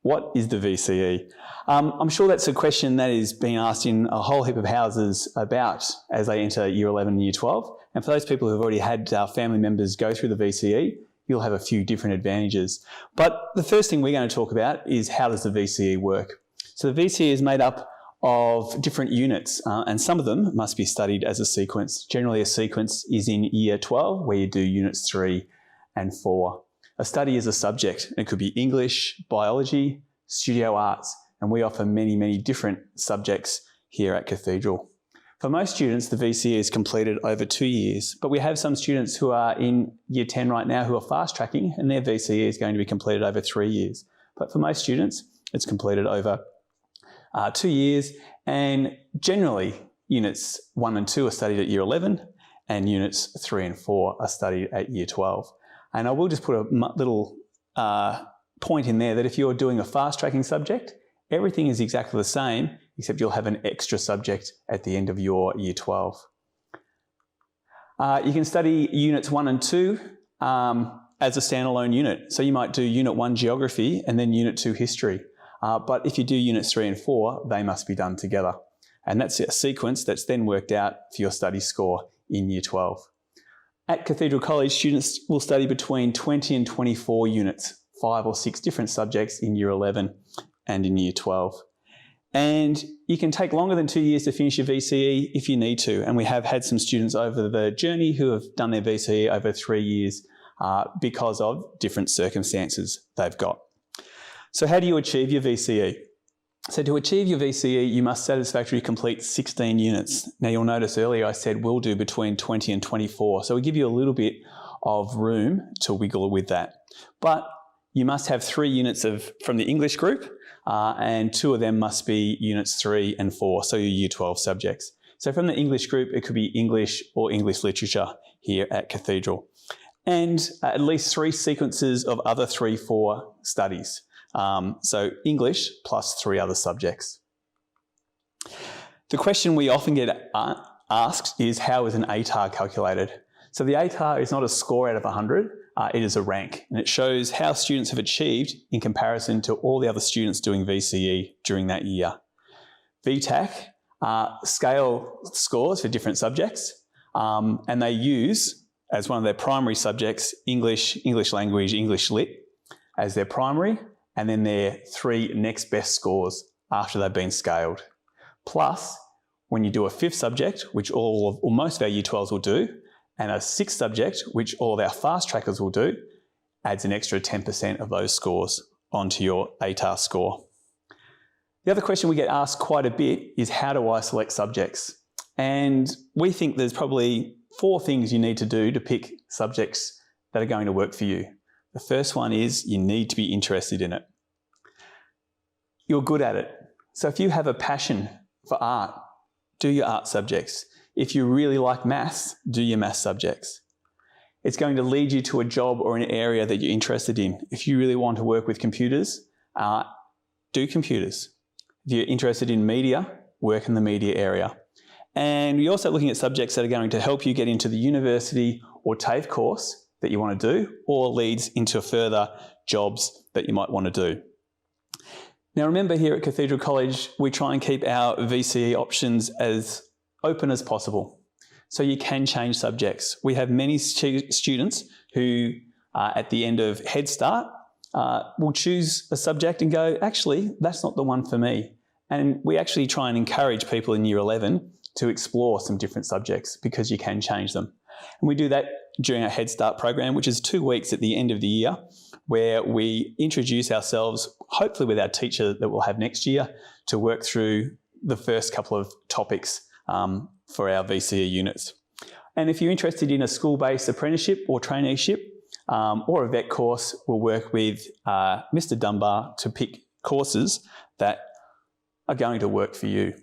What is the VCE? I'm sure that's a question that is being asked in a whole heap of houses about as they enter Year 11 and Year 12. And for those people who have already had family members go through the VCE, you'll have a few different advantages. But the first thing we're going to talk about is how does the VCE work? So the VCE is made up of different units, and some of them must be studied as a sequence. Generally, a sequence is in Year 12, where you do Units 3 and 4. A study is a subject. It could be English, biology, studio arts, and we offer many, many different subjects here at Cathedral. For most students, the VCE is completed over 2 years, but we have some students who are in Year 10 right now who are fast tracking, and their VCE is going to be completed over 3 years. But for most students, it's completed over 2 years, and generally Units 1 and 2 are studied at Year 11, and Units 3 and 4 are studied at Year 12. And I will just put a little point in there that if you're doing a fast tracking subject, everything is exactly the same, except you'll have an extra subject at the end of your Year 12. You can study Units 1 and 2 as a standalone unit. So you might do Unit 1 Geography and then Unit 2 History. But if you do Units 3 and 4, they must be done together. And that's a sequence that's then worked out for your study score in Year 12. At Cathedral College, students will study between 20 and 24 units, 5 or 6 different subjects in Year 11 and in Year 12. And you can take longer than 2 years to finish your VCE if you need to. And we have had some students over the journey who have done their VCE over 3 years because of different circumstances they've got. So how do you achieve your VCE? So to achieve your VCE, you must satisfactorily complete 16 units. Now you'll notice earlier I said we'll do between 20 and 24. So we give you a little bit of room to wiggle with that. But you must have 3 units from the English group and 2 of them must be Units 3 and 4, so your Year 12 subjects. So from the English group, it could be English or English literature here at Cathedral. And at least 3 sequences of other 3-4 studies. So English plus 3 other subjects. The question we often get asked is how is an ATAR calculated? So the ATAR is not a score out of 100, it is a rank, and it shows how students have achieved in comparison to all the other students doing VCE during that year. VTAC scale scores for different subjects, and they use as one of their primary subjects English, English language, English lit as their primary, and then their 3 next best scores after they've been scaled. Plus, when you do a 5th subject, which all or most of our Year 12s will do, and a 6th subject, which all of our fast trackers will do, adds an extra 10% of those scores onto your ATAR score. The other question we get asked quite a bit is how do I select subjects? And we think there's probably 4 things you need to do to pick subjects that are going to work for you. The first one is you need to be interested in it. You're good at it. So if you have a passion for art, do your art subjects. If you really like maths, do your maths subjects. It's going to lead you to a job or an area that you're interested in. If you really want to work with computers, do computers. If you're interested in media, work in the media area. And you're also looking at subjects that are going to help you get into the university or TAFE course that you want to do, or leads into further jobs that you might want to do. Now remember, here at Cathedral College, we try and keep our VCE options as open as possible. So you can change subjects. We have many students who, at the end of Head Start, will choose a subject and go, actually, that's not the one for me. And we actually try and encourage people in Year 11 to explore some different subjects because you can change them. And we do that during our Head Start program, which is 2 weeks at the end of the year, where we introduce ourselves, hopefully with our teacher that we'll have next year, to work through the first couple of topics for our VCE units. And if you're interested in a school-based apprenticeship or traineeship or a vet course, we'll work with Mr. Dunbar to pick courses that are going to work for you.